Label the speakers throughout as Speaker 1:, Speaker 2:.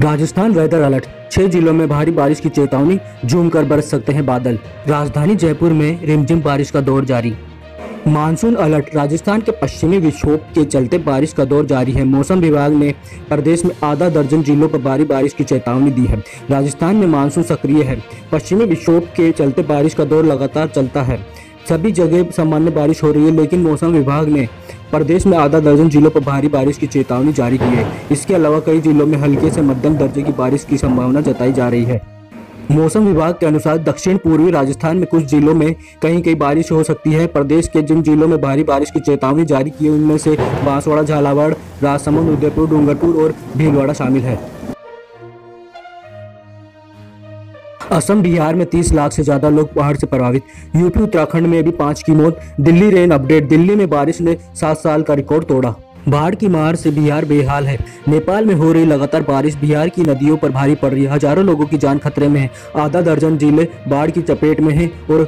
Speaker 1: Rajasthan weather alert, 6 जिलों में भारी बारिश की चेतावनी, झूम कर बरस सकते हैं बादल। राजधानी जयपुर में रिमझिम बारिश का दौर जारी। मानसून अलर्ट, राजस्थान के पश्चिमी विक्षोभ के चलते बारिश का दौर जारी है। मौसम विभाग ने प्रदेश में आधा दर्जन जिलों पर भारी बारिश की चेतावनी दी है। राजस्थान में मानसून सक्रिय है। पश्चिमी विक्षोभ के चलते बारिश का दौर लगातार चलता है। सभी जगह सामान्य बारिश हो रही है, लेकिन मौसम विभाग ने प्रदेश में आधा दर्जन जिलों पर भारी बारिश की चेतावनी जारी की है। इसके अलावा कई जिलों में हल्के से मध्यम दर्जे की बारिश की संभावना जताई जा रही है। मौसम विभाग के अनुसार दक्षिण पूर्वी राजस्थान में कुछ जिलों में कहीं बारिश हो सकती है। प्रदेश के जिन जिलों में भारी बारिश की चेतावनी जारी की है उनमें से बांसवाड़ा, झालावाड़, राजसमंद, उदयपुर, डूंगरपुर और भीलवाड़ा शामिल है। असम, बिहार में 30 लाख से ज्यादा लोग बाढ़ से प्रभावित। यूपी, उत्तराखंड में भी 5 की मौत। दिल्ली रेन अपडेट, दिल्ली में बारिश ने 7 साल का रिकॉर्ड तोड़ा। बाढ़ की मार से बिहार बेहाल है। नेपाल में हो रही लगातार बारिश बिहार की नदियों पर भारी पड़ रही है। हजारों लोगों की जान खतरे में है। आधा दर्जन जिले बाढ़ की चपेट में हैं और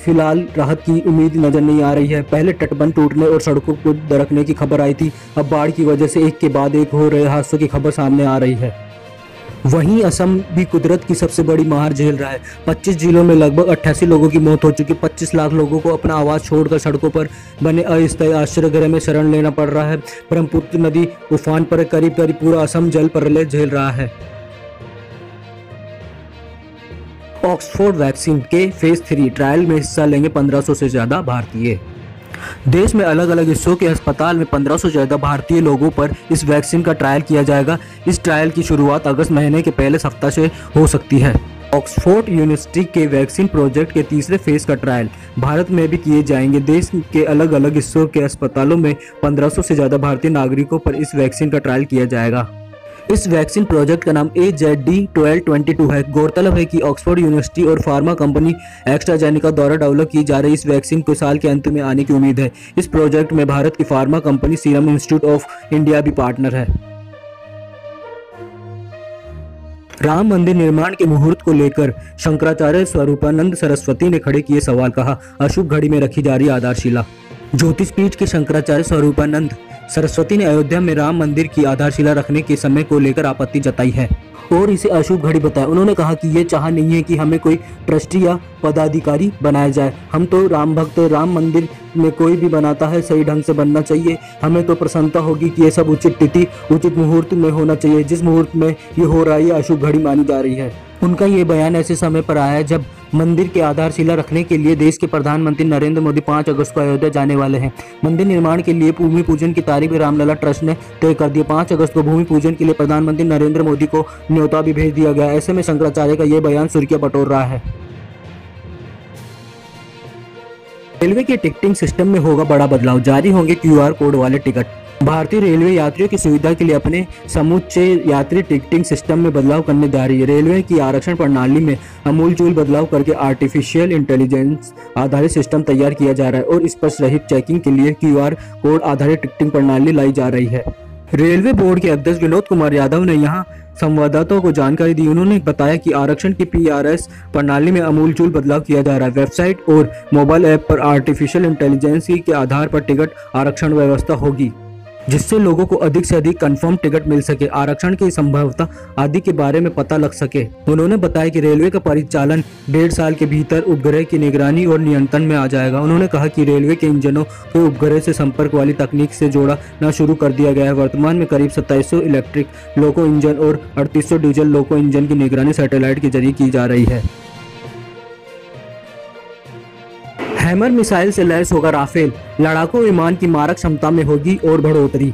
Speaker 1: फिलहाल राहत की उम्मीद नजर नहीं आ रही है। पहले तटबंध टूटने और सड़कों को दरकने की खबर आई थी। अब बाढ़ की वजह से एक के बाद एक हो रहे हादसों की खबर सामने आ रही है। वहीं असम भी कुदरत की सबसे बड़ी मार झेल रहा है। 25 जिलों में लगभग 88 लोगों की मौत हो चुकी है। 25 लाख लोगों को अपना आवास छोड़कर सड़कों पर बने अस्थायी आश्रय में शरण लेना पड़ रहा है। ब्रह्मपुत्र नदी उफान पर करीब पूरा असम जल प्रलय झेल रहा है। ऑक्सफोर्ड वैक्सीन के फेज 3 ट्रायल में हिस्सा लेंगे 1500 से ज्यादा भारतीय। देश में अलग अलग हिस्सों के अस्पताल में 1500 से ज्यादा भारतीय लोगों पर इस वैक्सीन का ट्रायल किया जाएगा। इस ट्रायल की शुरुआत अगस्त महीने के पहले सप्ताह से हो सकती है। ऑक्सफोर्ड यूनिवर्सिटी के वैक्सीन प्रोजेक्ट के तीसरे फेज का ट्रायल भारत में भी किए जाएंगे। देश के अलग अलग हिस्सों के अस्पतालों में 1500 से ज्यादा भारतीय नागरिकों पर इस वैक्सीन का ट्रायल किया जाएगा। इस वैक्सीन प्रोजेक्ट का नाम AZ-D1222 है। गौरतलब है कि ऑक्सफोर्ड यूनिवर्सिटी और फार्मा कंपनी एस्ट्राजेनेका द्वारा डेवलप की जा रही इस वैक्सीन को साल के अंत में आने की उम्मीद है। इस प्रोजेक्ट में भारत की pharma company serum institute of India भी पार्टनर है। राम मंदिर निर्माण के मुहूर्त को लेकर शंकराचार्य स्वरूपानंद सरस्वती ने खड़े किए सवाल। कहा, अशुभ घड़ी में रखी जा रही आधारशिला। ज्योतिष पीठ के शंकराचार्य स्वरूपानंद सरस्वती ने अयोध्या में राम मंदिर की आधारशिला रखने के समय को लेकर आपत्ति जताई है और इसे अशुभ घड़ी बताया। उन्होंने कहा कि ये चाह नहीं है कि हमें कोई ट्रस्टी या पदाधिकारी बनाया जाए। हम तो राम भक्त, राम मंदिर में कोई भी बनाता है सही ढंग से बनना चाहिए। हमें तो प्रसन्नता होगी कि ये सब उचित तिथि, उचित मुहूर्त में होना चाहिए। जिस मुहूर्त में ये हो रहा है ये अशुभ घड़ी मानी जा रही है। उनका ये बयान ऐसे समय पर आया है जब मंदिर के आधारशिला रखने के लिए देश के प्रधानमंत्री नरेंद्र मोदी 5 अगस्त को अयोध्या जाने वाले हैं। मंदिर निर्माण के लिए भूमि पूजन की तारीख रामलला ट्रस्ट ने तय कर दी। 5 अगस्त को भूमि पूजन के लिए प्रधानमंत्री नरेंद्र मोदी को न्योता भी भेज दिया गया। ऐसे में शंकराचार्य का यह बयान सुर्खियां बटोर रहा है। रेलवे के टिकटिंग सिस्टम में होगा बड़ा बदलाव, जारी होंगे QR कोड वाले टिकट। भारतीय रेलवे यात्रियों की सुविधा के लिए अपने समूचे यात्री टिकटिंग सिस्टम में बदलाव करने जा रही है। रेलवे की आरक्षण प्रणाली में अमूलचूल बदलाव करके आर्टिफिशियल इंटेलिजेंस आधारित सिस्टम तैयार किया जा रहा है और स्पर्श रहित चेकिंग के लिए QR कोड आधारित टिकटिंग प्रणाली लाई जा रही है। रेलवे बोर्ड के अध्यक्ष विनोद कुमार यादव ने यहाँ संवाददाताओं को जानकारी दी। उन्होंने बताया कि आरक्षण की PRS प्रणाली में अमूलचूल बदलाव किया जा रहा है। वेबसाइट और मोबाइल ऐप पर आर्टिफिशियल इंटेलिजेंस के आधार पर टिकट आरक्षण व्यवस्था होगी, जिससे लोगों को अधिक से अधिक कंफर्म टिकट मिल सके, आरक्षण की संभाव्यता आदि के बारे में पता लग सके। उन्होंने बताया कि रेलवे का परिचालन 1.5 साल के भीतर उपग्रह की निगरानी और नियंत्रण में आ जाएगा। उन्होंने कहा कि रेलवे के इंजनों को उपग्रह से संपर्क वाली तकनीक से जोड़ना शुरू कर दिया गया है। वर्तमान में करीब 2700 इलेक्ट्रिक लोको इंजन और 3800 डीजल लोको इंजन की निगरानी सैटेलाइट के जरिए की जा रही है। हैमर मिसाइल से लैस होगा राफेल, लड़ाकू विमान की मारक क्षमता में होगी और बढ़ोतरी।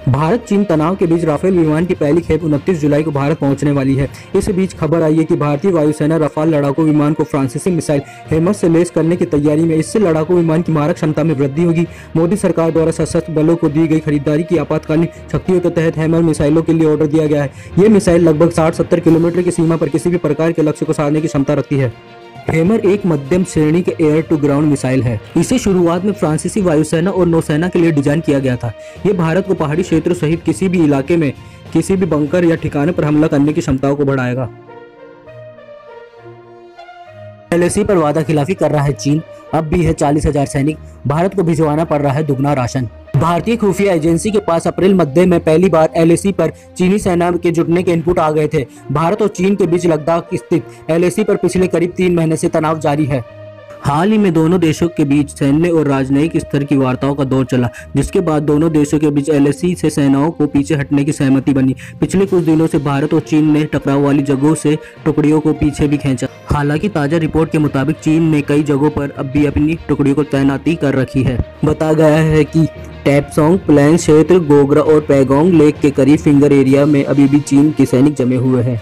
Speaker 1: भारत चीन तनाव के बीच राफेल विमान की पहली खेप 29 जुलाई को भारत पहुंचने वाली है। इस बीच खबर आई है कि भारतीय वायुसेना रफाल लड़ाकू विमान को फ्रांसीसी मिसाइल हैमर से लैस करने की तैयारी में। इससे लड़ाकू विमान की मारक क्षमता में वृद्धि होगी। मोदी सरकार द्वारा सशस्त्र बलों को दी गई खरीदारी की आपातकालीन शक्तियों के तहत हैमर मिसाइलों के लिए ऑर्डर दिया गया है। ये मिसाइल लगभग 60-70 किलोमीटर की सीमा पर किसी भी प्रकार के लक्ष्य को साधने की क्षमता रखती है। हैमर एक मध्यम श्रेणी के एयर टू ग्राउंड मिसाइल है। इसे शुरुआत में फ्रांसीसी वायुसेना और नौसेना के लिए डिजाइन किया गया था। ये भारत को पहाड़ी क्षेत्रों सहित किसी भी इलाके में किसी भी बंकर या ठिकाने पर हमला करने की क्षमताओं को बढ़ाएगा। LAC पर वादा खिलाफी कर रहा है चीन। अब भी है 40,000 सैनिक। भारत को भिजवाना पड़ रहा है दुगना राशन। भारतीय खुफिया एजेंसी के पास अप्रैल मध्य में पहली बार एलएसी पर चीनी सेना के जुटने के इनपुट आ गए थे। भारत और चीन के बीच लद्दाख स्थित एलएसी पर पिछले करीब 3 महीने से तनाव जारी है। हाल ही में दोनों देशों के बीच सैन्य और राजनयिक स्तर की वार्ताओं का दौर चला, जिसके बाद दोनों देशों के बीच एलएसी से सेनाओं को पीछे हटने की सहमति बनी। पिछले कुछ दिनों से भारत और चीन ने टकराव वाली जगहों से टुकड़ियों को पीछे भी खींचा। हालांकि ताज़ा रिपोर्ट के मुताबिक चीन ने कई जगहों पर अब भी अपनी टुकड़ियों को तैनाती कर रखी है। बताया गया है कि टैपसोंग प्लेन्स क्षेत्र, गोगरा और पैगोंग लेक के करीब फिंगर एरिया में अभी भी चीन के सैनिक जमे हुए हैं।